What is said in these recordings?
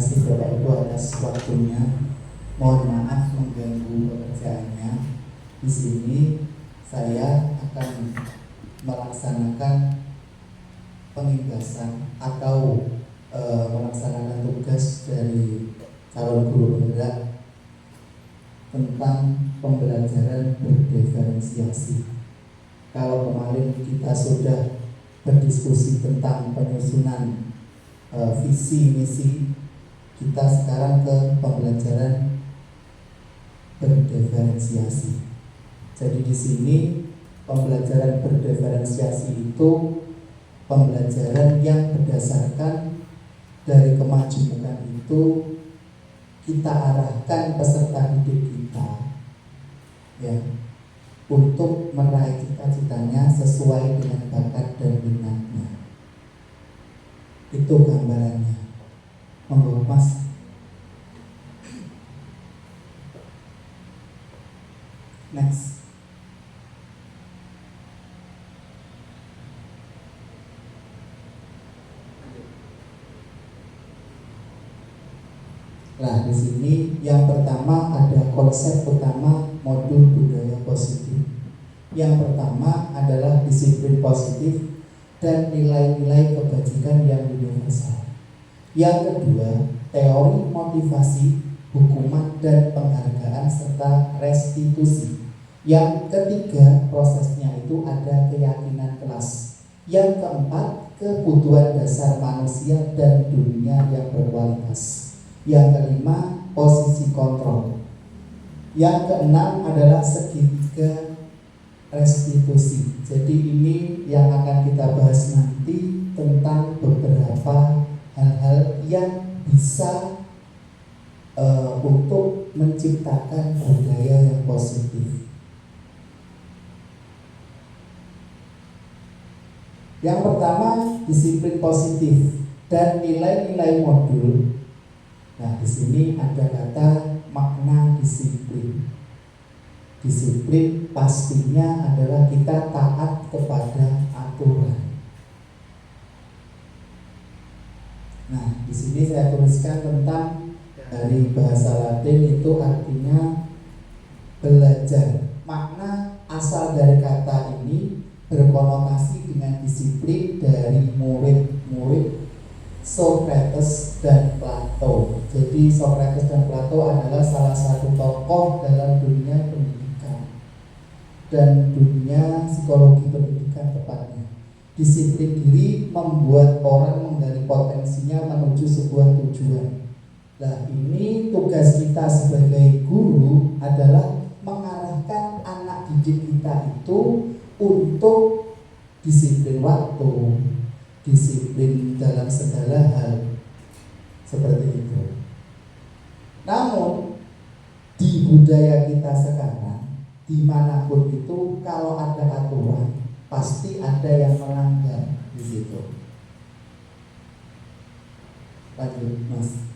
kasih Bapak Ibu atas waktunya. Mohon maaf mengganggu pekerjaannya. Di sini saya akan melaksanakan pengibasan atau melaksanakan tugas dari calon guru penggerak tentang pembelajaran berdiferensiasi. Kalau kemarin kita sudah berdiskusi tentang penyusunan visi misi, kita sekarang ke pembelajaran berdiferensiasi. Jadi di sini pembelajaran berdiferensiasi itu pembelajaran yang berdasarkan dari kemajemukan itu kita arahkan peserta didik kita ya untuk meraih cita-citanya sesuai dengan bakat dan minatnya. Itu gambarannya. Monggo Mas. Next. Nah, di sini yang pertama ada konsep utama modul budaya positif. Yang pertama adalah disiplin positif dan nilai-nilai kebajikan yang universal. Yang kedua, teori motivasi, hukuman dan penghargaan serta restitusi. Yang ketiga, prosesnya itu ada keyakinan kelas. Yang keempat, kebutuhan dasar manusia dan dunia yang berkualitas. Yang kelima, posisi kontrol. Yang keenam adalah segitiga restitusi. Jadi ini yang akan kita bahas nanti tentang beberapa hal-hal yang bisa untuk menciptakan budaya yang positif. Yang pertama, disiplin positif dan nilai-nilai modul. Nah, di sini ada kata makna disiplin. Disiplin pastinya adalah kita taat kepada aturan. Nah, di sini saya tuliskan tentang dari bahasa Latin itu artinya belajar. Makna asal dari kata ini berkonotasi dengan disiplin dari murid-murid Socrates dan Plato. Jadi Socrates dan Plato adalah salah satu tokoh dalam dunia pendidikan dan dunia psikologi pendidikan tepatnya. Disiplin diri membuat orang menggali potensinya menuju sebuah tujuan. Nah, ini tugas kita sebagai guru adalah mengarahkan anak didik kita itu untuk disiplin waktu, disiplin dalam segala hal seperti itu. Namun di budaya kita sekarang, dimanapun itu kalau ada aturan pasti ada yang melanggar di situ. Lanjut Mas.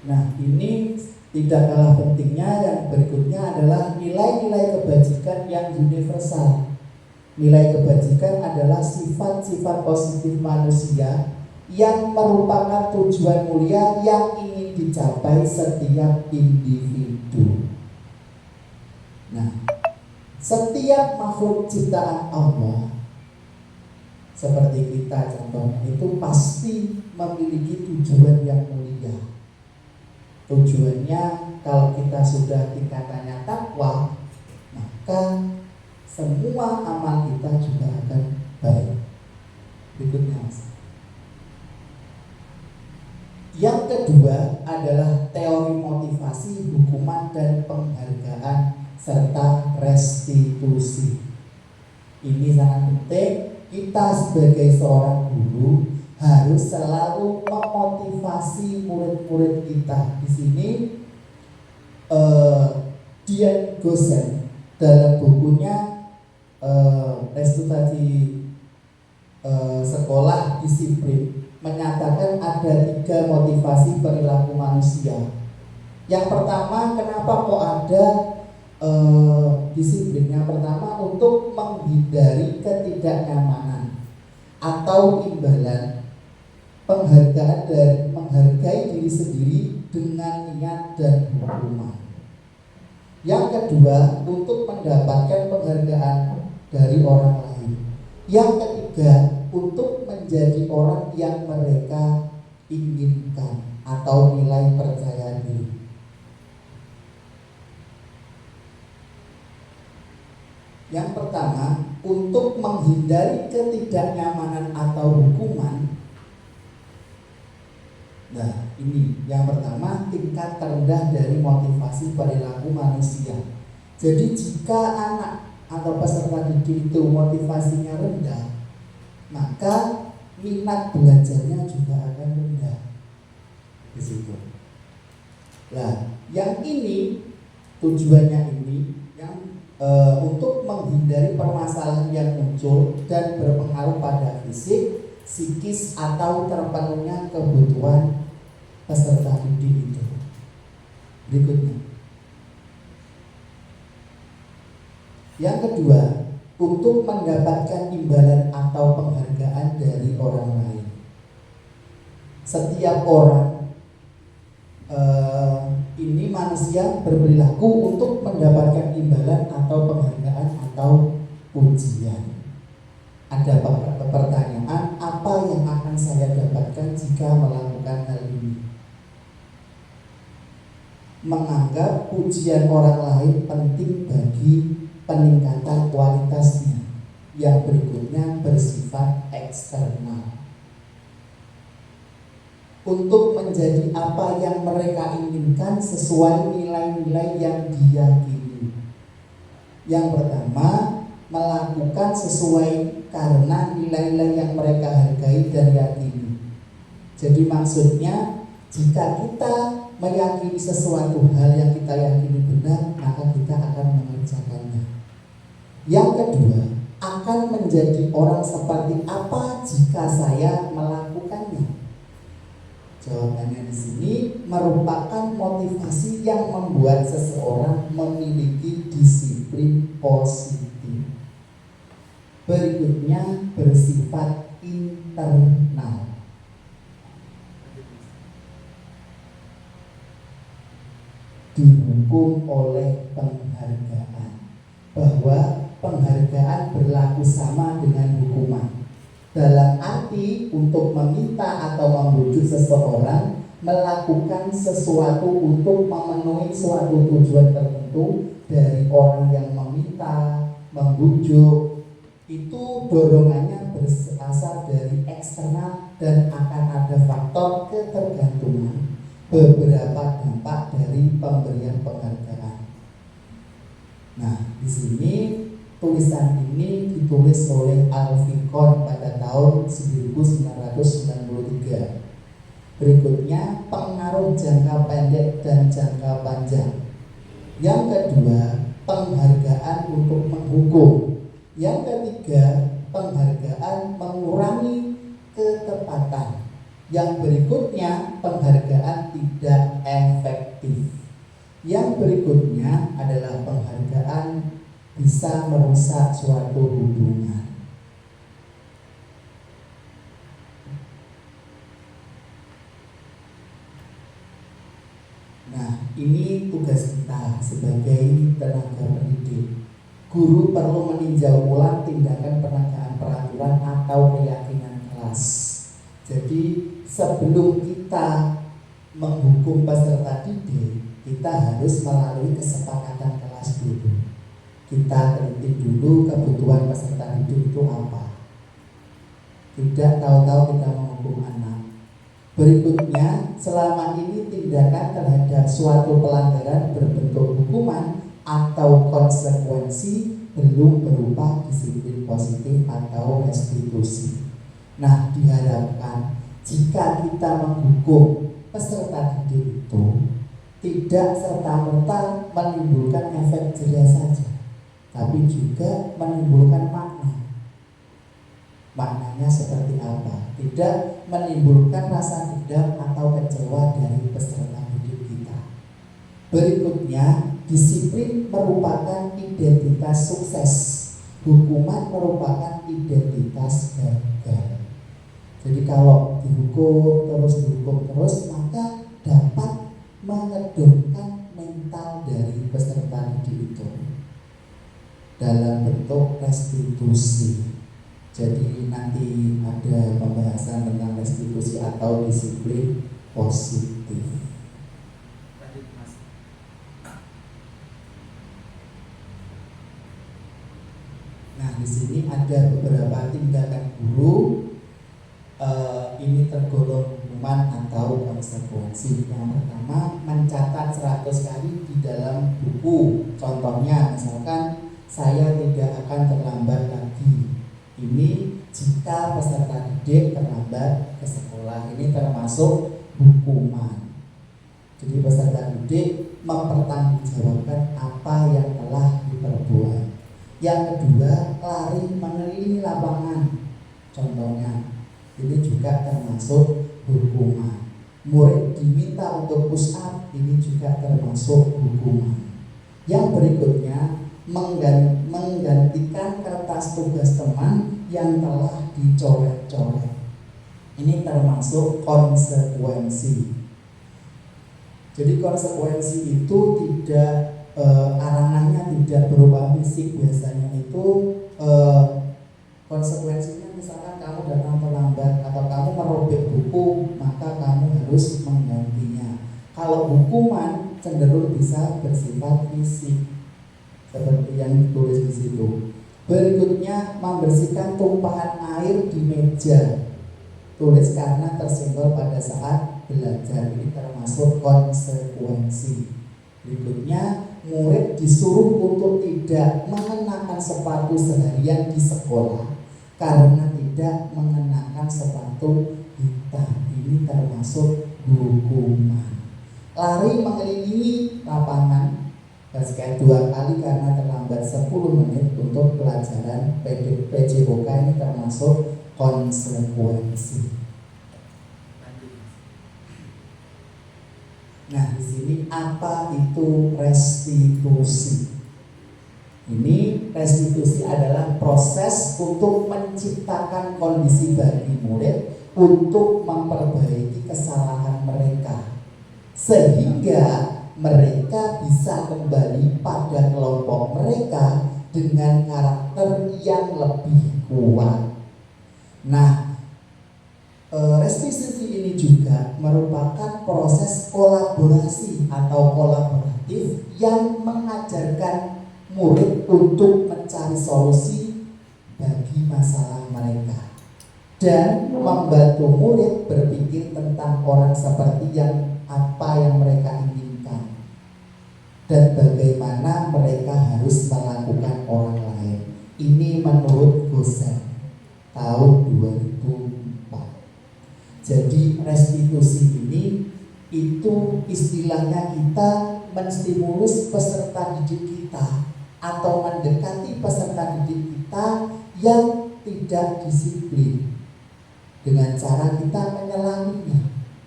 Nah, ini tidak kalah pentingnya yang berikutnya adalah nilai-nilai kebajikan yang universal. Nilai kebajikan adalah sifat-sifat positif manusia yang merupakan tujuan mulia yang ingin dicapai setiap individu. Nah, setiap makhluk ciptaan Allah seperti kita contohnya itu pasti memiliki tujuan yang mulia. Tujuannya kalau kita sudah tingkatannya takwa, maka semua amal kita juga akan baik. Berikutnya Mas. Yang kedua adalah teori motivasi, hukuman dan penghargaan serta restitusi. Ini sangat penting. Kita sebagai seorang guru harus selalu memotivasi murid-murid kita. Di sini Dian Gosen dalam bukunya Restitusi Sekolah Disiplin menyatakan ada 3 motivasi perilaku manusia. Yang pertama, kenapa kok ada disiplin? Yang pertama, untuk menghindari ketidaknyamanan atau imbalan penghargaan dan menghargai diri sendiri dengan niat dan hukuman. Yang kedua, untuk mendapatkan penghargaan dari orang lain. Yang ketiga, untuk menjadi orang yang mereka inginkan atau nilai percaya diri. Yang pertama, untuk menghindari ketidaknyamanan atau hukuman. Nah, ini yang pertama, tingkat terendah dari motivasi perilaku manusia. Jadi jika anak atau peserta didik itu motivasinya rendah, maka minat belajarnya juga akan rendah di situ. Nah, yang ini tujuannya ini yang untuk menghindari permasalahan yang muncul dan berpengaruh pada fisik, psikis atau terpenuhnya kebutuhan peserta didik itu. Berikutnya. Yang kedua, untuk mendapatkan imbalan atau penghargaan dari orang lain. Setiap orang ini manusia berperilaku untuk mendapatkan imbalan atau penghargaan atau pujian. Ada pertanyaan, apa yang akan saya dapatkan jika melakukan hal ini? Menganggap pujian orang lain penting bagi peningkatan kualitasnya. Yang berikutnya bersifat eksternal. Untuk menjadi apa yang mereka inginkan sesuai nilai-nilai yang diyakini. Yang pertama, melakukan sesuai karena nilai-nilai yang mereka hargai dan yakini. Jadi maksudnya, jika kita meyakini sesuatu hal yang kita yakini benar, maka kita akan mengerjakannya. Yang kedua, akan menjadi orang seperti apa jika saya melakukannya? Jawabannya di sini merupakan motivasi yang membuat seseorang memiliki disiplin positif. Berikutnya bersifat internal. Dihukum oleh penghargaan, bahwa penghargaan berlaku sama dengan hukuman. Dalam arti untuk meminta atau membujuk seseorang melakukan sesuatu untuk memenuhi suatu tujuan tertentu dari orang yang meminta, membujuk, itu dorongannya berasal dari eksternal dan akan ada faktor ketergantungan beberapa dampak dari pemberian penghargaan. Nah, di sini tulisan ini ditulis oleh Alfikon pada tahun 1993. Berikutnya pengaruh jangka pendek dan jangka panjang. Yang kedua, penghargaan untuk menghukum. Yang ketiga, penghargaan mengurangi ketepatan. Yang berikutnya, penghargaan tidak efektif. Yang berikutnya adalah penghargaan bisa merusak suatu hubungan. Nah, ini tugas kita sebagai tenaga pendidik. Guru perlu meninjau ulang tindakan penegakan peraturan atau keyakinan kelas. Jadi, sebelum kita menghukum peserta didik, kita harus melalui kesepakatan kelas dulu. Kita teliti dulu kebutuhan peserta didik itu apa. Tidak tahu-tahu kita menghukum anak. Berikutnya, selama ini tindakan terhadap suatu pelanggaran berbentuk hukuman atau konsekuensi belum berupa disiplin positif atau restitusi. Nah, diharapkan jika kita menghukum peserta didik itu tidak serta-merta menimbulkan efek jerah saja, tapi juga menimbulkan makna. Maknanya seperti apa? Tidak menimbulkan rasa dendam atau kecewa dari peserta didik kita. Berikutnya, disiplin merupakan identitas sukses. Hukuman merupakan identitas gagal. Jadi kalau dihukum terus, maka dapat mengedongkan mental dari peserta didik itu dalam bentuk restitusi. Jadi nanti ada pembahasan tentang restitusi atau disiplin positif. Nah, di sini ada beberapa tindakan guru. Ini tergolong hukuman atau konsekuensi. Yang pertama, mencatat 100 kali di dalam buku. Contohnya, misalkan saya tidak akan terlambat lagi. Ini jika peserta didik terlambat ke sekolah, ini termasuk hukuman. Jadi peserta didik mempertanggungjawabkan apa yang telah diperbuat. Yang kedua, lari mengelilingi lapangan. Contohnya, ini juga termasuk hukuman. Murid diminta untuk push up, ini juga termasuk hukuman. Yang berikutnya, menggantikan kertas tugas teman yang telah dicoret-coret. Ini termasuk konsekuensi. Jadi konsekuensi itu tidak arangannya tidak berupa fisik. Biasanya itu konsekuensinya misalkan kamu datang terlambat atau kamu merobek buku, maka kamu harus menggantinya. Kalau hukuman cenderung bisa bersifat fisik seperti yang ditulis di situ. Berikutnya, membersihkan tumpahan air di meja. Tulis karena tersenggol pada saat belajar. Ini termasuk konsekuensi. Berikutnya, murid disuruh untuk tidak mengenakan sepatu seharian di sekolah karena tidak mengenakan sepatu hitam. Ini termasuk hukuman. Lari mengelilingi lapangan basket 2 kali karena terlambat 10 menit untuk pelajaran PJOK. Ini termasuk konsekuensi. Nah, di sini apa itu restitusi? Ini restitusi adalah proses untuk menciptakan kondisi bagi murid untuk memperbaiki kesalahan mereka sehingga mereka bisa kembali pada kelompok mereka dengan karakter yang lebih kuat. Nah, restitusi ini juga merupakan proses kolaborasi atau kolaboratif yang mengajarkan murid untuk mencari solusi bagi masalah mereka dan membantu murid berpikir tentang orang seperti apa yang mereka inginkan dan bagaimana mereka harus melakukan orang lain. Ini menurut Gosen tahun 2004. Jadi restitusi ini itu istilahnya kita menstimulus peserta didik kita atau mendekati peserta didik kita yang tidak disiplin dengan cara kita menyelaminya.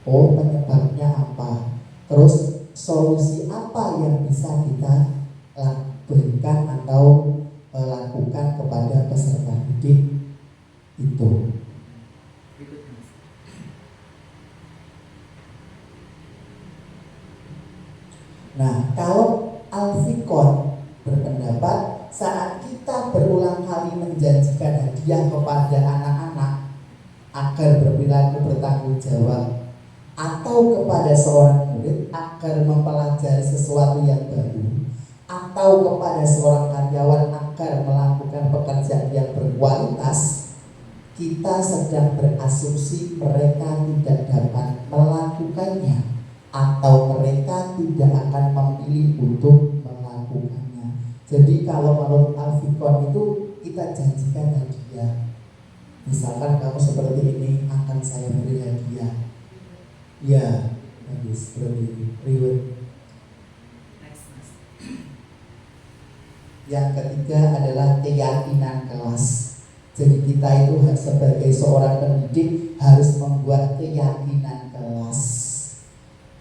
Oh, penyebabnya apa? Terus solusi apa yang bisa kita berikan atau lakukan kepada peserta didik itu. Nah, kalau Alfikon berpendapat saat kita berulang kali menjanjikan hadiah kepada anak-anak agar berperilaku bertanggung jawab atau kepada seorang murid agar mempelajari sesuatu yang baru atau kepada seorang karyawan agar melakukan pekerjaan yang berkualitas, kita sedang berasumsi mereka tidak dapat melakukannya atau mereka tidak akan memilih untuk melakukannya. Jadi kalau menurut Alfikon itu kita janjikan hadiah. Misalkan kamu seperti ini akan saya beri hadiah. Ya, habis seperti reward. Yang ketiga adalah keyakinan kelas. Jadi kita itu sebagai seorang pendidik harus membuat keyakinan kelas.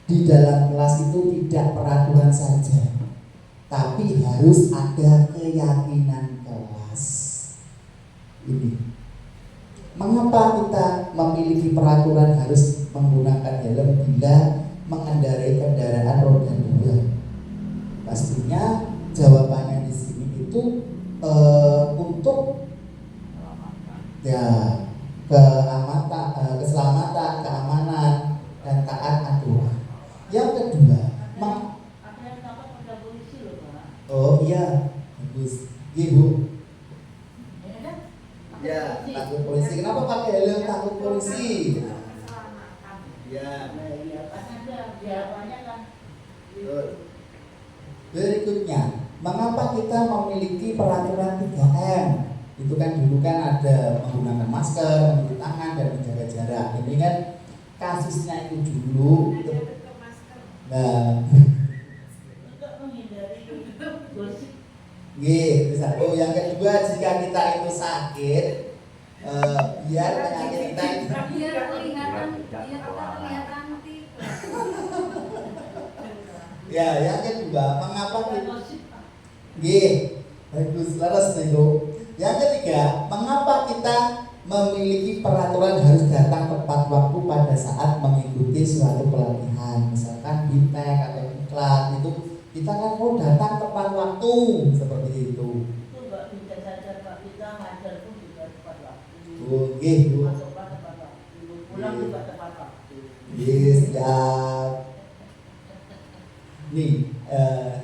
Di dalam kelas itu tidak peraturan saja, tapi harus ada keyakinan kelas. Ini Mengapa kita memiliki peraturan harus menggunakan helm bila mengendarai kendaraan roda 2? Pastinya jawabannya di sini itu untuk ya keselamatan, keamanan, dan taat aturan. Yang kedua, ada yang takut pada polisi loh Pak. oh iya, bagus, ibu. Ya, Takut polisi. Kenapa pakai helm takut polisi? Ya. Iya, kan ada jawabannya kan. Berikutnya, mengapa kita memiliki peraturan 3M? Itu kan dulu kan ada menggunakan masker, mencuci tangan, dan menjaga jarak. Ini kan kasusnya itu dulu. Nah, Untuk menghindari gosip. satu. Yang kedua, jika kita itu sakit, biar penyakit kita itu biar kelihatan nanti. ya. Yang kedua, mengapa kita Gosip. bagus, laras nego. Yang ketiga, mengapa kita memiliki peraturan harus datang tepat waktu pada saat mengikuti suatu pelatihan, misalkan BTEK atau iklan itu kita kan mau datang tepat waktu seperti itu. Itu nggak bisa saja Pak, kita ngajar pun juga tepat waktu. Gitu. Masuk Pak tepat waktu, pulang juga tepat waktu. Yes, ya. Nih,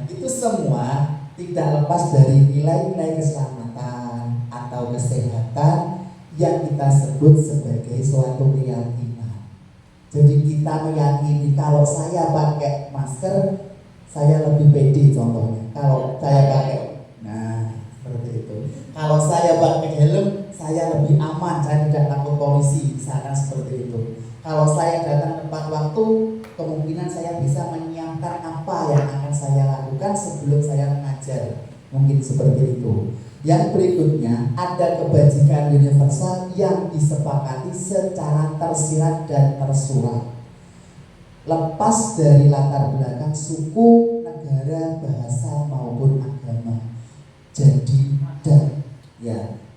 itu semua tidak lepas dari nilai-nilai keselamatan atau kesehatan yang kita sebut sebagai suatu keyakinan. Jadi kita meyakini kalau saya pakai masker, saya lebih pede contohnya. Kalau saya pakai, nah seperti itu. Kalau saya pakai helm, saya lebih aman, saya tidak takut polisi, misalkan seperti itu. Kalau saya datang tepat waktu, kemungkinan saya bisa menyiapkan apa yang akan saya lakukan sebelum saya mengajar. Mungkin seperti itu. Yang berikutnya, ada kebajikan universal yang disepakati secara tersirat dan tersurat, lepas dari latar belakang suku, negara, bahasa maupun agama.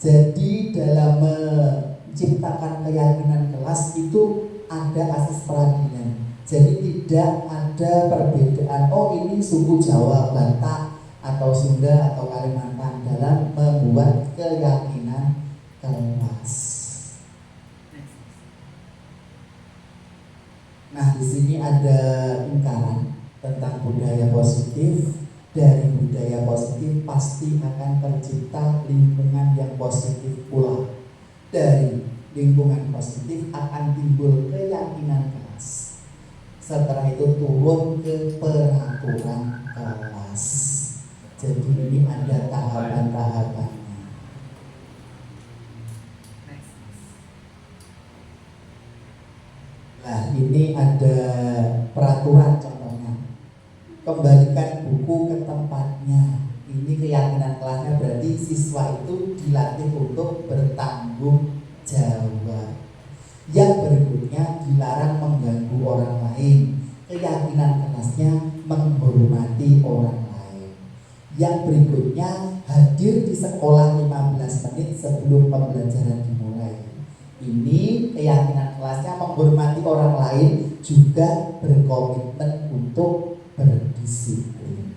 Jadi dalam menciptakan keyakinan kelas itu ada asas peradilan. Jadi tidak ada perbedaan. Oh ini suku Jawa, Batak, atau Sunda atau Kalimantan dalam membuat keyakinan kelas. Nah, di sini ada ungkapan tentang budaya positif. Dari budaya positif pasti akan tercipta lingkungan yang positif pula. Dari lingkungan positif akan timbul keyakinan kelas. Setelah itu turun ke peraturan kelas. Jadi ini ada tahapan-tahapannya. Nah, ini ada peraturan contohnya. Kembalikan buku ke tempatnya. Ini keyakinan kelasnya, berarti siswa itu dilatih untuk bertanggung jawab. Yang berikutnya, dilarang mengganggu orang lain. Keyakinan kelasnya menghormati orang lain. Yang berikutnya, hadir di sekolah 15 menit sebelum pembelajaran dimulai. Ini keyakinan kelasnya menghormati orang lain, juga berkomitmen untuk berdisiplin.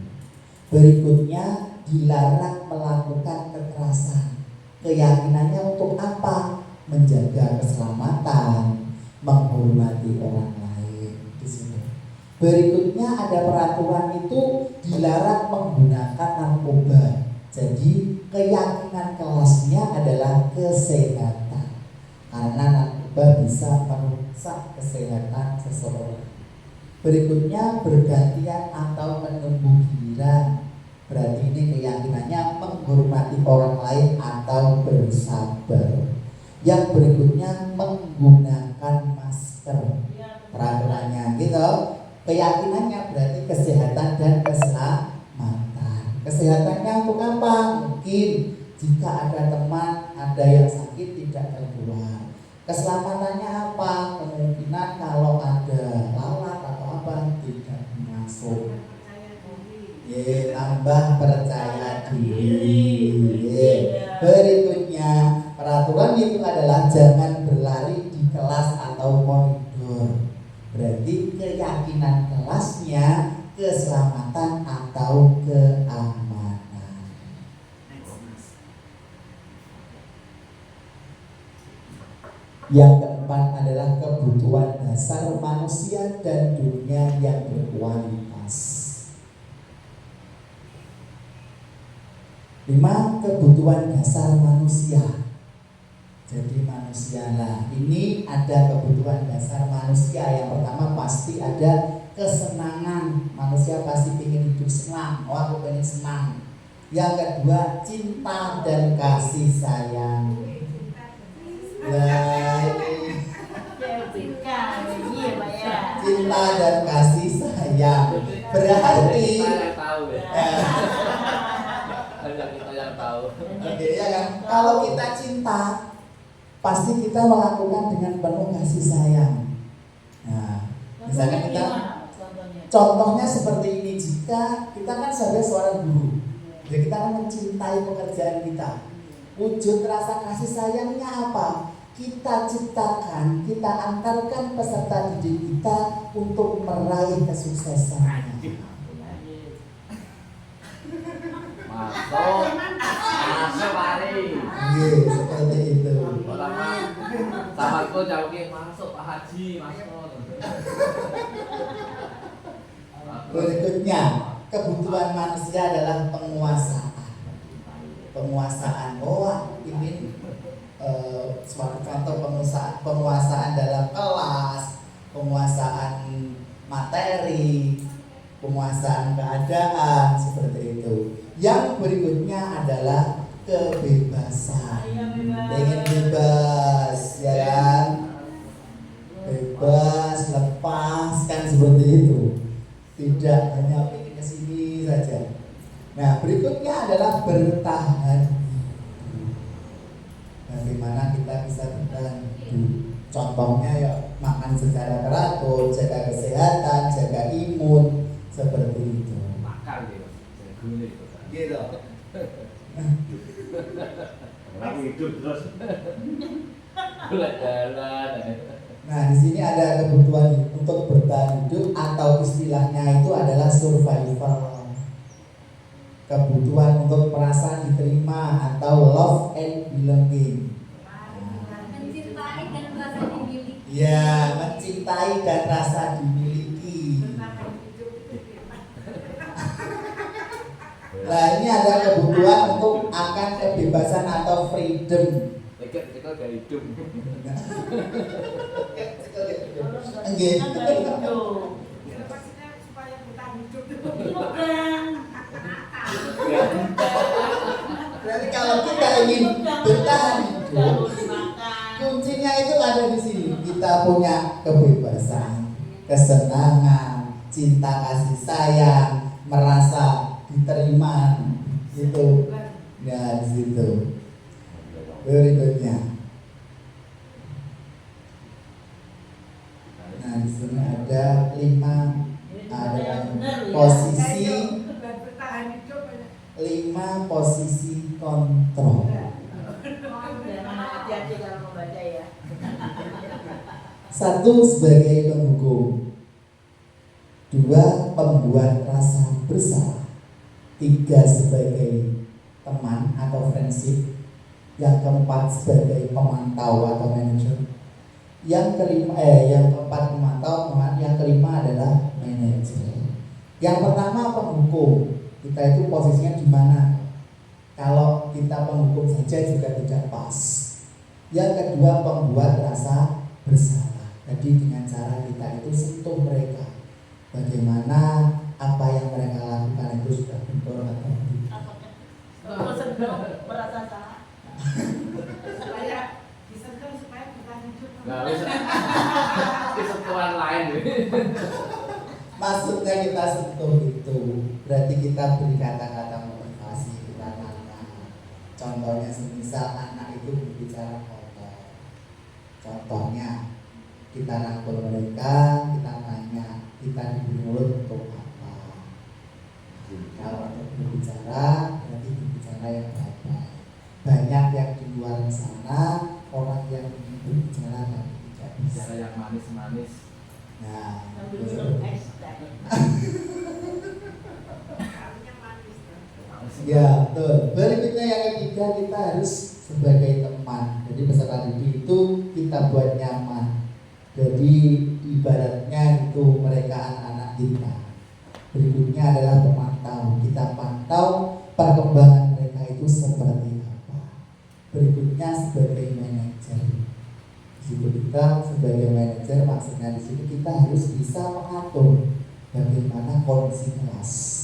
Berikutnya, dilarang melakukan kekerasan. Keyakinannya untuk apa? Menjaga keselamatan, menghormati orang lain. Di sini. Berikutnya ada peraturan itu dilarang menggunakan narkoba. Jadi keyakinan kelasnya adalah kesehatan, karena narkoba bisa merusak kesehatan seseorang. Berikutnya bergantian atau menunggu giliran. Berarti ini keyakinannya menghormati orang lain atau bersabar. Yang berikutnya menggunakan masker. Peraturannya gitu. Keyakinannya berarti kesehatan dan keselamatan. Kesehatannya untuk apa? Mungkin jika ada teman, ada yang sakit tidak tertular. Keselamatannya apa? Kemungkinan kalau ada lalat atau apa tidak masuk. Tambah percaya diri. Berikutnya, peraturan itu adalah jangan keyakinan kelasnya, keselamatan atau keamanan. Yang keempat adalah kebutuhan dasar manusia dan dunia yang berkualitas. 5. Kebutuhan dasar manusia. Jadi manusia lah, ini ada kebutuhan dasar manusia. Yang pertama pasti ada kesenangan. Manusia pasti ingin hidup senang. Oh, aku pengen senang. Yang kedua, cinta dan kasih sayang. Cinta dan kasih sayang berarti kita yang tahu. Oke, ya kan? Kalau kita cinta, pasti kita melakukan dengan penuh kasih sayang. Nah, misalnya kita, contohnya seperti ini. Jika kita kan sebagai seorang guru, jadi kita kan mencintai pekerjaan kita. Wujud rasa kasih sayangnya apa? Kita ciptakan, kita antarkan peserta didik kita untuk meraih kesuksesan. Masuk hari. Iya, seperti itu. Pertama, sahabatku jauh masuk Pak Haji, masuk. Berikutnya, kebutuhan manusia adalah penguasaan. Penguasaan, ini suatu contoh penguasaan dalam kelas, penguasaan materi, penguasaan keadaan, seperti itu. Yang berikutnya adalah kebebasan. Ingin bebas, ya kan? Bebas, lepas, kan seperti itu. Tidak hanya ingin kesini saja. Nah, berikutnya adalah bertahan. Bagaimana kita bisa bertahan hidup? Contohnya ya makan secara teratur, jaga kesehatan, jaga imun, seperti itu. Makan gitu. Orang hidup terus. Jalan. Nah, di sini ada kebutuhan untuk bertahan hidup atau istilahnya itu adalah survival. Kebutuhan untuk merasa diterima atau love and belonging. Mencintai dan merasa dimiliki. Ya, mencintai dan rasa dimiliki. Nah, ini ada kebutuhan untuk akan kebebasan atau freedom. Kita gak hidup. Enggak. Berarti kalau kita ingin bertahan hidup, kuncinya itu ada di sini. Kita punya kebebasan, kesenangan, cinta kasih sayang, merasa diterima, gitu. Ya, di situ. Berikutnya. Nah, di sini ada 5 posisi 5 posisi kontrol. Hati-hati kalau membaca ya. 1 sebagai penghukum, 2 pembuat rasa bersalah, 3 sebagai teman atau friendship, yang keempat sebagai pemantau atau manajer, yang keempat pemantau, yang kelima adalah manajer. Yang pertama penghukum, kita itu posisinya di mana? Kalau kita penghukum saja juga tidak pas. Yang kedua pembuat rasa bersalah. Jadi dengan cara kita itu sentuh mereka, bagaimana apa yang mereka lakukan itu sudah betul atau tidak. Merasa salah. Supaya disentuh supaya bertahan hidup. Gak bisa. Kesentuhan lain. Maksudnya kita sentuh itu berarti kita beri kata-kata motivasi, kita tanya. Contohnya semisal anak itu berbicara kotor. Contohnya kita rangkul mereka, kita tanya, kita diberi mulut untuk apa? Kalau untuk berbicara berarti berbicara yang baik-baik. Banyak yang di luar sana orang yang ingin berbicara tapi tidak bisa. Bicara yang manis-manis. Nah, Sambil Ya, betul. Berikutnya yang ketiga, kita harus sebagai teman. Jadi peserta didik itu kita buat nyaman. Jadi ibaratnya itu mereka anak-anak kita. Berikutnya adalah pemantau. Kita pantau perkembangan mereka itu seperti apa. Berikutnya sebagai manajer. Di situ kita sebagai manajer, maksudnya di situ kita harus bisa mengatur bagaimana kondisi kelas.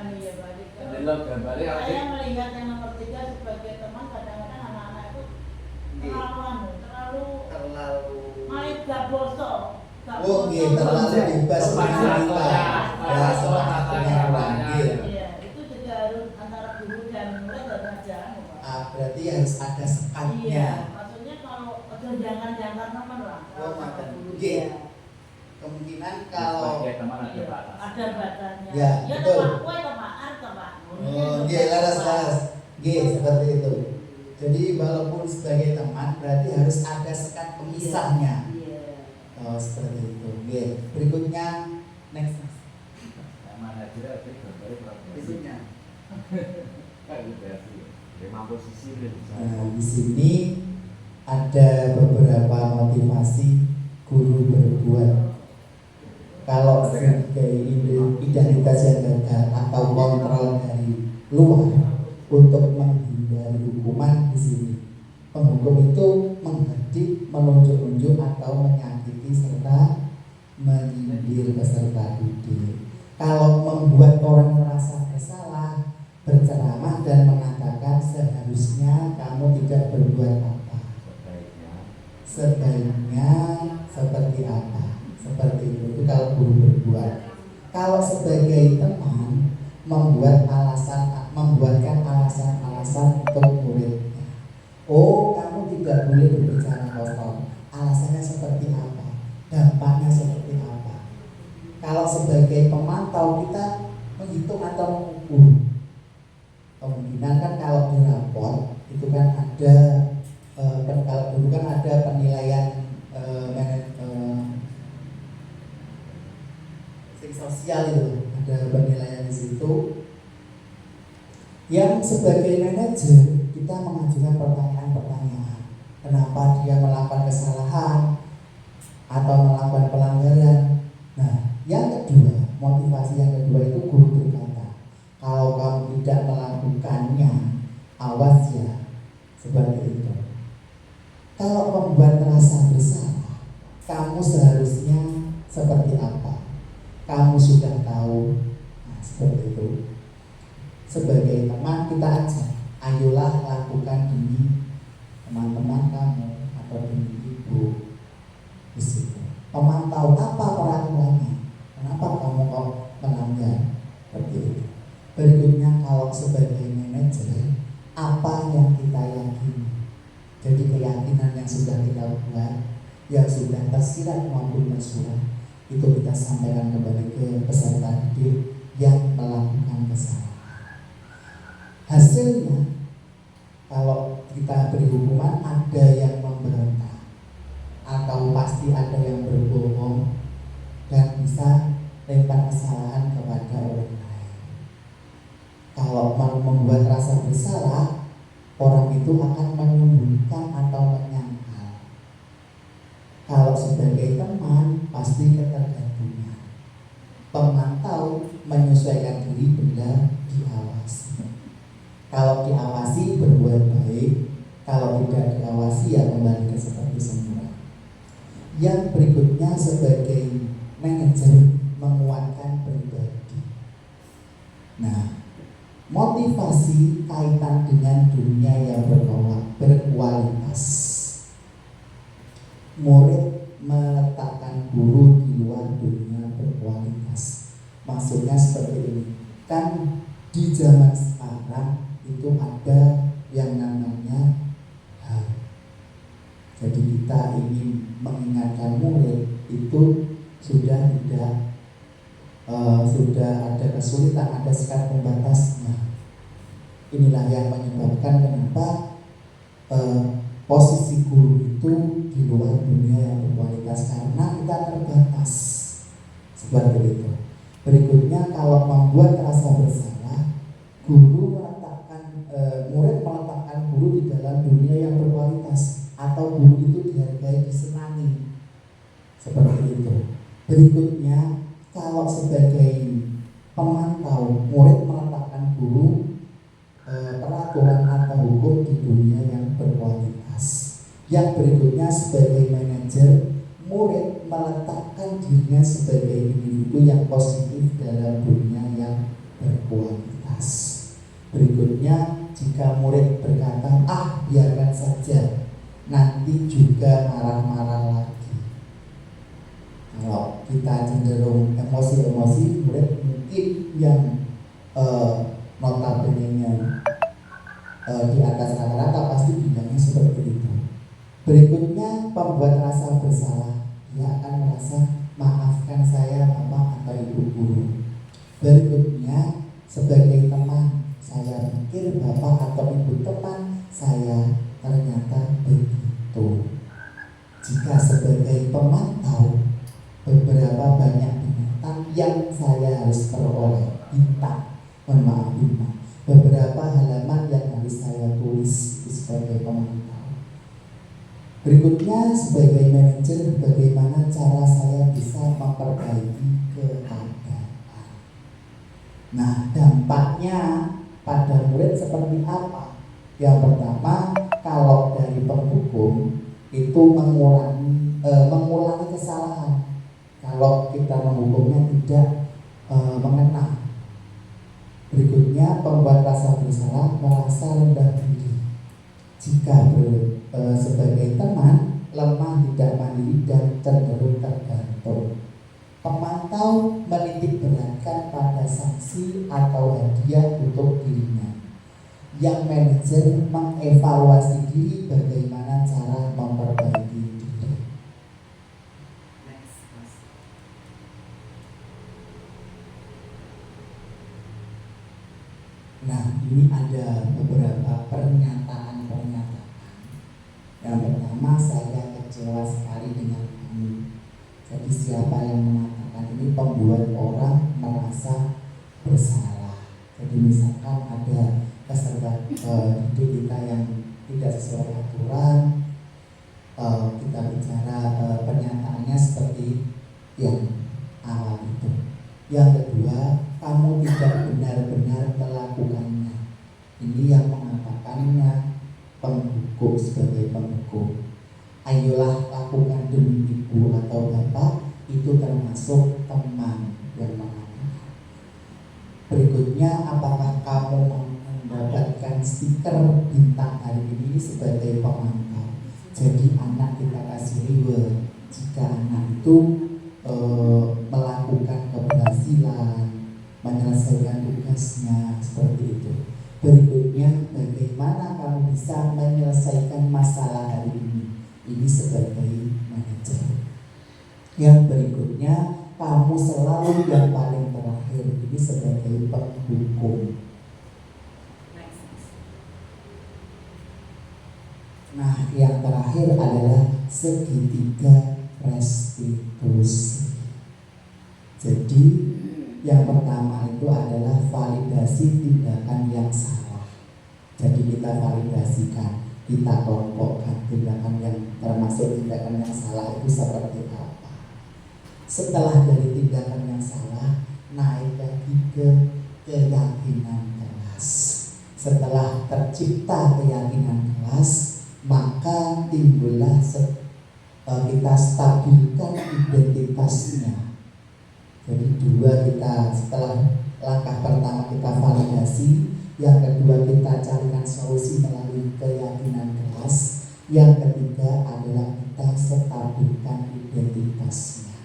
Iya balik ke. Belok gambarnya apa sih? Saya melihat yang nomor 3 sebagai teman, kadang-kadang anak-anak itu terlalu main gak bosok. Oh, terlalu bebas bercerita. Ya, semangatnya panggil. Iya, itu juga harus antara guru dan murid harus aja. Berarti harus ada sekatnya. Iya, maksudnya kalau jangan teman lah. Oh, makan. Guru, Oke. iya. Kemungkinan kalau sebagai teman ada Iya, batas. ada batasnya. Ya, Ya betul. Pak, kue ke Pak Ar ke Pak. laras. Seperti itu. Jadi walaupun sebagai teman berarti harus ada sekat pemisahnya. Iya. Oh, seperti itu. Berikutnya next. Yang mana aja ada gambarnya berapa? Berikutnya. Kan gitu ya sih. Lima posisi deh. Nah, di sini ada beberapa motivasi guru berbuat. Kalau sebagai identitas yang gagal atau kontrol dari luar untuk menghindari hukuman di sini, penghukum itu menghadik, menunjuk-nunjuk atau menyakiti serta menyindir peserta didik. Kalau membuat orang merasa bersalah, berceramah dan mengatakan seharusnya kamu tidak berbuat apa, sebaiknya seperti apa. Seperti itu kalau guru berbuat. Kalau sebagai teman membuatkan alasan-alasan untuk muridnya. Oh, kamu tidak boleh berbicara kotor. Alasannya seperti apa? Dampaknya seperti apa? Kalau sebagai pemantau kita menghitung atau mengukur. Kemungkinan kan kalau di rapor itu kan ada kalau dulu kan ada penilaian sosial itu, ada penilaian di situ. Yang sebagai manajer kita mengajukan pertanyaan-pertanyaan. Kenapa dia melakukan kesalahan atau melakukan pelanggaran? Nah, yang kedua, motivasi yang kedua itu guru berkata, kalau kamu tidak melakukannya, awas ya. Seperti itu. Kalau membuat rasa bersalah, kamu seharusnya seperti apa? Kamu sudah tahu. Nah, seperti itu. Sebagai teman kita ajak, ayolah lakukan demi teman-teman kamu atau demi ibu. Di situ. Pemantau apa peraturannya? Kenapa kamu kok melanggar? Seperti itu. Berikutnya kalau sebagai manajer, apa yang kita yakini? Jadi keyakinan yang sudah kita buat, yang sudah tersirat maupun tersurat, itu kita sampaikan kembali ke peserta didik yang melakukan kesalahan. Hasilnya, kalau kita beri hukuman, ada yang memberontak atau pasti ada yang berbohong dan bisa lempar kesalahan kepada orang lain. Kalau mau membuat rasa bersalah, orang itu akan menyembunyikan atau menyangkal. Kalau sebagai teman, pasti ketergantungan. Pemantau menyesuaikan diri bila diawasi. Kalau diawasi berbuat baik, kalau tidak diawasi ya kembali ke seperti semula. Yang berikutnya sebagai manajer menguatkan pribadi. Nah, motivasi kaitan dengan dunia yang berkualitas. Murid meletakkan guru di luar dunia berkualitas. Maksudnya seperti ini. Kan di zaman sekarang itu ada yang namanya HAM. Jadi kita ingin mengingatkan murid itu sudah tidak sudah ada kesulitan, ada sekat pembatasnya. Inilah yang menyebabkan kenapa posisi guru itu di luar dunia yang berkualitas, karena kita terbatas. Seperti itu. Berikutnya, kalau membuat rasa bersalah, Murid meletakkan guru di dalam dunia yang berkualitas, atau guru itu dihargai, disenangi, seperti itu. Berikutnya, kalau sebagai pemantau, murid meletakkan guru peraturan atau hukum di dunia yang berkualitas. Yang berikutnya, sebagai manajer, murid meletakkan dirinya sebagai individu yang positif dalam dunia yang berkualitas. Berikutnya, jika murid berkata, biarkan saja, nanti juga marah-marah lagi. Kalau kita cenderung emosi-emosi, murid mungkin yang notabene-nya di atas rata-rata pasti bilangnya seperti itu. Berikutnya, pembuat rasa bersalah. Dia akan merasa, maafkan saya Bapak atau Ibu guru. Berikutnya, sebagai teman, saya pikir Bapak atau Ibu teman saya ternyata begitu. Jika sebagai pemantau, beberapa banyak binatang yang saya harus peroleh, bintang, beberapa halaman yang harus saya tulis sebagai pemantau. Berikutnya, sebagai manajer, bagaimana cara saya bisa memperbaiki keadaan. Nah, dampaknya pada murid seperti apa? Yang pertama, kalau dari penghukum itu mengulangi kesalahan. Kalau kita menghukumnya tidak mengenal. Berikutnya, pembuat rasa bersalah merasa rendah diri. Jika sebagai teman, lemah, tidak mandiri, dan cenderung tergantung. Pemantau menitik beratkan pada sanksi atau hadiah untuk dirinya. Yang manajer mengevaluasi diri, bagaimana cara memperbaiki diri. Nah, ini ada beberapa pernyataan. Yang pertama, saya kecewa sekali dengan kamu. Jadi siapa yang mengatakan ini pembuat orang merasa bersalah. Jadi misalkan ada peserta didik kita yang tidak sesuai aturan, kita bicara pernyataannya seperti yang awal itu. Yang kedua, kamu tidak benar-benar melakukannya. Ini yang mengatakannya penghukum sebagai penghukum. Ayolah lakukan demi ibu atau bapak, itu termasuk teman yang mengatakan. Berikutnya, apakah kamu mendapatkan stiker bintang hari ini sebagai pemantau? Jadi anak kita kasih reward jika anak itu melakukan keberhasilan, menyelesaikan tugasnya, seperti itu. Berikutnya, bagaimana kamu bisa menyelesaikan masalah hari ini? Ini sebagai manajer. Yang berikutnya, kamu selalu yang paling terakhir. Ini sebagai penghukum. Nah, yang terakhir adalah segitiga restitusi. Jadi, yang pertama itu adalah validasi tindakan yang salah. Jadi kita validasikan, kita kelompokkan tindakan yang termasuk tindakan yang salah itu seperti apa. Setelah dari tindakan yang salah, naik lagi ke keyakinan kelas. Setelah tercipta keyakinan kelas, maka timbullah kita stabilkan identitasnya. Jadi kita setelah langkah pertama kita validasi, yang kedua kita carikan solusi melalui keyakinan kelas, yang ketiga adalah kita stabilkan identitasnya.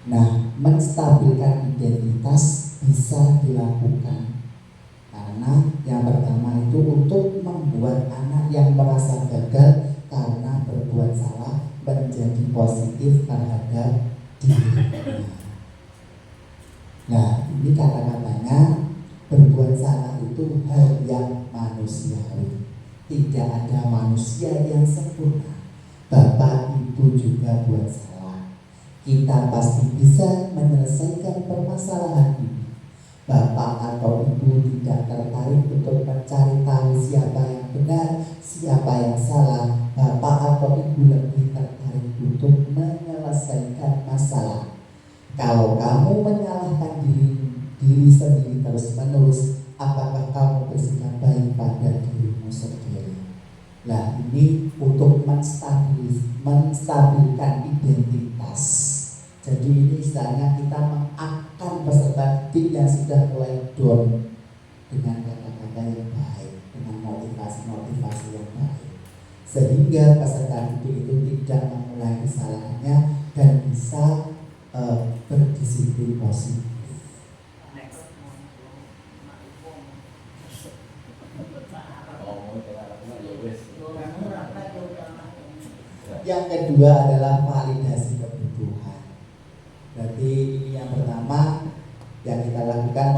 Nah, menstabilkan identitas bisa dilakukan karena yang pertama itu untuk membuat anak yang merasa gagal karena berbuat salah menjadi positif terhadap dirinya. Nah, ini kata-katanya, berbuat salah itu hal yang manusiawi. Tidak ada manusia yang sempurna. Bapak Ibu juga buat salah. kita pasti bisa menyelesaikan permasalahan ini. Bapak atau ibu tidak tertarik untuk mencari tahu siapa yang benar, siapa yang salah. Bapak atau ibu lebih tertarik untuk menyelesaikan masalah. Kalau kamu menyalahkan diri sendiri terus-menerus, apakah kamu bersikap baik pada dirimu sendiri? Nah, ini untuk menstabilkan identitas. Jadi ini istilahnya kita mengakkan peserta didik yang sudah mulai down dengan kata-kata yang baik, dengan motivasi-motivasi yang baik, sehingga peserta didik itu tidak mengulangi kesalahannya dan bisa berdisiplin positif. Yang kedua adalah validasi kebutuhan. Berarti ini yang pertama yang kita lakukan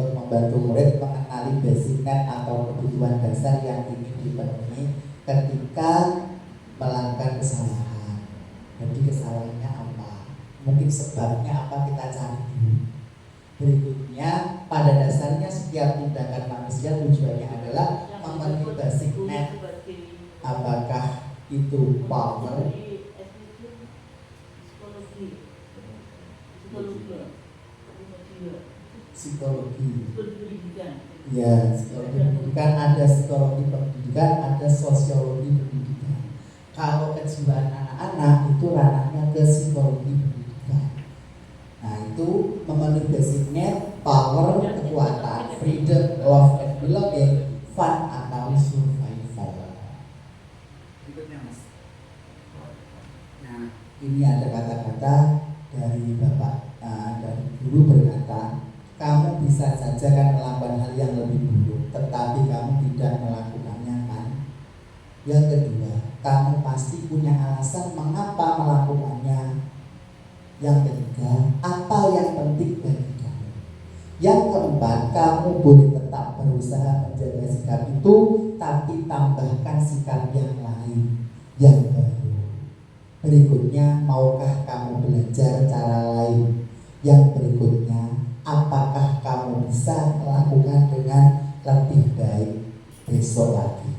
membantu murid mengenali basic need atau kebutuhan dasar yang ingin dipenuhi ketika melakukan kesalahan. Jadi kesalahannya apa? Mungkin sebabnya apa, kita cari dulu. Berikutnya, pada dasarnya setiap tindakan manusia tujuannya adalah memenuhi basic need. Apakah itu power, psikologi, ya psikologi pendidikan, ada psikologi pendidikan, ada sosiologi pendidikan. Kalau kejiwaan anak-anak itu ranahnya ke psikologi pendidikan. Nah, itu memenuhi basic need, power, kekuatan, freedom, love and belonging, fun atau survival. Nah, ini ada kata-kata dari Bapak, dari guru berkata, kamu bisa saja kan melakukan hal yang lebih buruk, tetapi kamu tidak melakukannya kan. Yang kedua, kamu pasti punya alasan mengapa melakukannya. Yang ketiga, apa yang penting bagi kamu. Yang keempat, kamu boleh tetap berusaha menjaga sikap itu, tapi tambahkan sikap yang lain, yang baru. Berikutnya, maukah kamu belajar cara lain? Yang berikutnya, apakah kamu bisa melakukan dengan lebih baik besok lagi?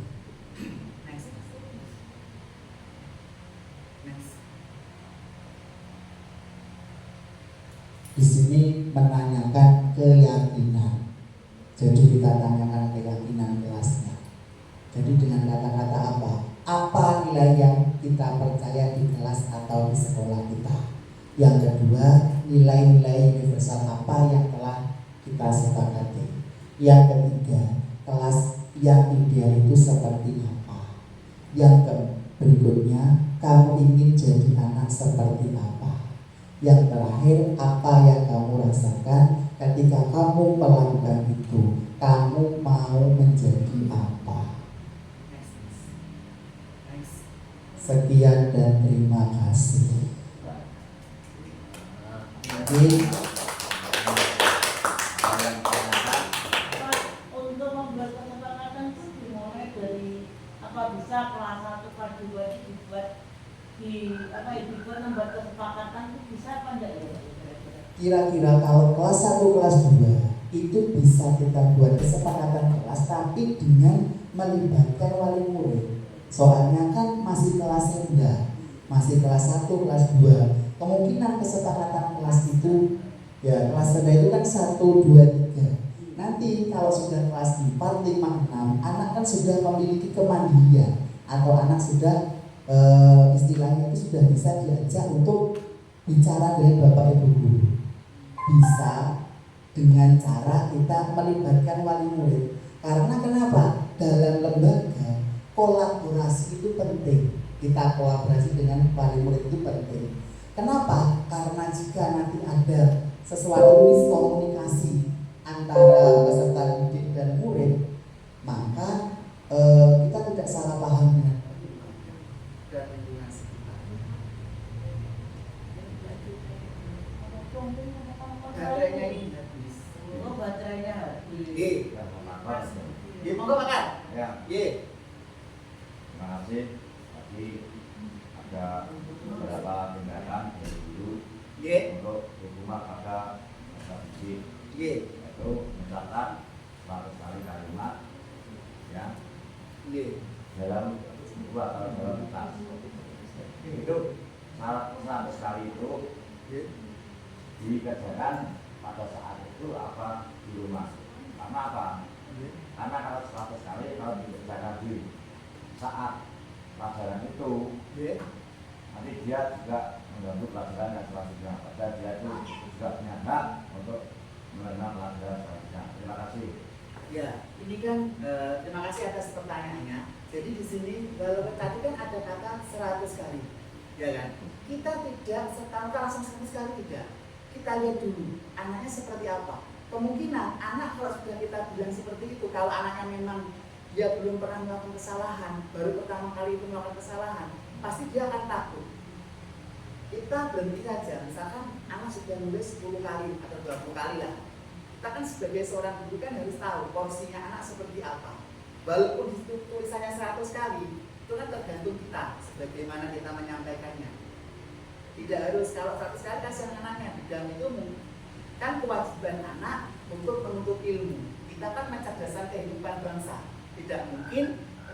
Di sini menanyakan keyakinan. Jadi kita tanyakan keyakinan kelasnya. Jadi dengan kata-kata apa? Apa nilai yang kita percaya di kelas atau di sekolah kita? Yang kedua, nilai-nilai universal apa yang telah kita sepakati? Yang ketiga, kelas yang ideal itu seperti apa? Yang berikutnya, kamu ingin jadi anak seperti apa? Yang terakhir, apa yang kamu rasakan ketika kamu melakukan itu? Kamu mau menjadi apa? Sekian dan terima kasih. Jadi untuk membuat kesepakatan itu dimulai dari apa, bisa kelas 1 kelas 2 ini dibuat membuat kesepakatan itu bisa apa enggak ya? Kira-kira kalau kelas 1 kelas 2 itu bisa kita buat kesepakatan kelas, tapi dengan melibatkan wali murid. Soalnya kan masih kelas rendah, masih kelas 1 kelas 2. Kemungkinan kesepakatan kelas itu, ya kelas rendah itu kan 1, 2, 3. Nanti kalau sudah kelas 4, 5, 6, anak kan sudah memiliki kemandirian, atau anak sudah istilahnya itu sudah bisa diajak untuk bicara dengan Bapak Ibu guru. Bisa dengan cara kita melibatkan wali murid. Karena kenapa? Dalam lembaga kolaborasi itu penting. Kita kolaborasi dengan wali murid itu penting. Kenapa? Karena jika nanti ada sesuatu miskomunikasi antara peserta didik dan murid, maka kita tidak salah paham dengan baterainya ini habis. Oh, baterainya habis. Monggo makan. Ya. Terima kasih. Tadi ada beberapa tindakan dari Nggih. Itu misalkan 100 kali kalimat ya Nggih. dalam dua atau dalam tas. Itu 100 kali itu Nggih. dikerjakan pada saat itu apa di rumah. Karena apa? Nggih. Karena kalau 100 kali kalau dikerjakan di saat pelajaran itu Nggih. nanti dia juga mengganggu pelajaran yang selanjutnya. Padahal dia itu juga punya hak untuk menerima pelajaran selanjutnya. Terima kasih. Ya, ini kan terima kasih atas pertanyaannya. Jadi di sini kalau tadi kan ada kata 100 kali, ya kan? Kita tidak serta langsung 100 kali tidak. Kita lihat dulu anaknya seperti apa. Kemungkinan anak kalau sudah kita bilang seperti itu, kalau anaknya memang dia belum pernah melakukan kesalahan, baru pertama kali itu melakukan kesalahan, pasti dia akan takut. Kita berhenti saja, misalkan anak sudah nulis 10 kali atau 20 kali lah. Kita kan sebagai seorang guru kan harus tahu porsinya anak seperti apa. Walaupun di situ tulisannya 100 kali, itu kan tergantung kita sebagaimana kita menyampaikannya. Tidak harus kalau 100 kali kasih anaknya di dalam itu kan kewajiban anak untuk menuntut ilmu. Kita kan mencerdaskan kehidupan bangsa. Tidak mungkin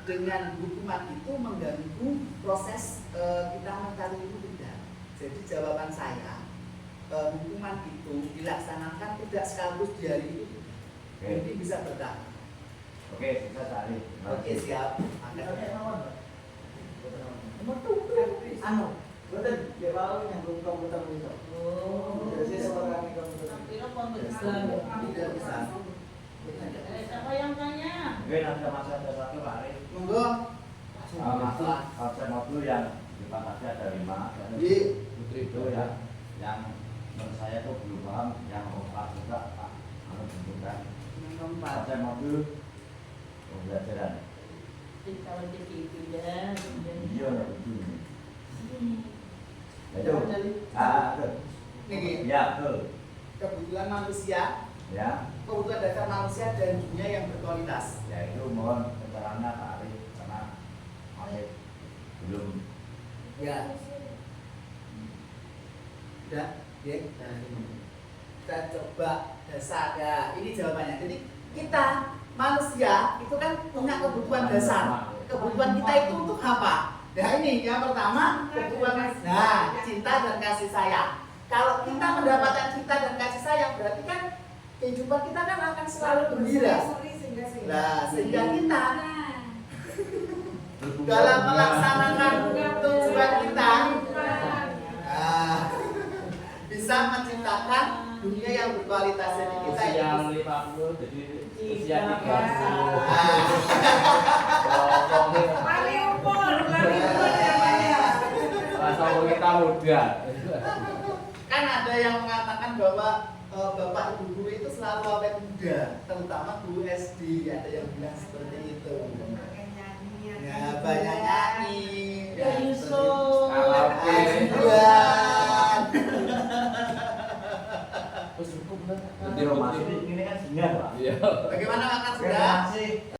dengan hukuman itu mengganggu proses kita mencari ilmu tidak. Jadi jawaban saya hukuman itu dilaksanakan tidak sekaligus di hari itu. Jadi bisa bertahan. Oke, sukses hari. Oke, siap. Anu, betul, dia baru nyambung komputer itu. Jadi seorang ini komputer. Kira komputer. Tidak bisa. Siapa yang tanya? Oke, nanti masih ada satu Pak Ari. Monggo. Masalah konsep mobil yang dibatasi ada 5. Di Putri itu ya, yang menurut saya itu belum paham, yang Pak juga Pak Anu tunjukkan nomor 4. konsep mobil pembelajaran. Kalau di situ ya. Iya, ya begini. Itu, betul. Nih, Ya, betul. kebutuhan manusia, Ya, kebutuhan dasar manusia dan dunia yang berkualitas. ya itu mohon keterangannya Pak Ari karena masih belum. Ya. Udah, ya. Kita coba dasar. Ya, ini jawabannya. Jadi kita manusia itu kan punya kebutuhan dasar. Kebutuhan kita itu untuk apa? Nah ini yang pertama kebutuhan cinta dan kasih sayang. Kalau kita mendapatkan cinta dan kasih sayang berarti kan kehidupan kita kan akan selalu gembira. Nah sehingga kita dalam melaksanakan tujuan kita bisa menciptakan dunia yang berkualitas. Jadi kita Usia ini 50 jadi usia 30. Lari umur namanya. Rasa kita muda. kan ada yang mengatakan bahwa bapak ibu guru itu selalu awet muda, terutama guru SD. Ada yang bilang seperti itu. Ya banyak nyanyi. Ya Yusuf. Karaoke. Azian. Terus cukup lah. Jadi Mas ini kan singa Pak. Iya. Bagaimana makan Oke, sudah? terima kasih.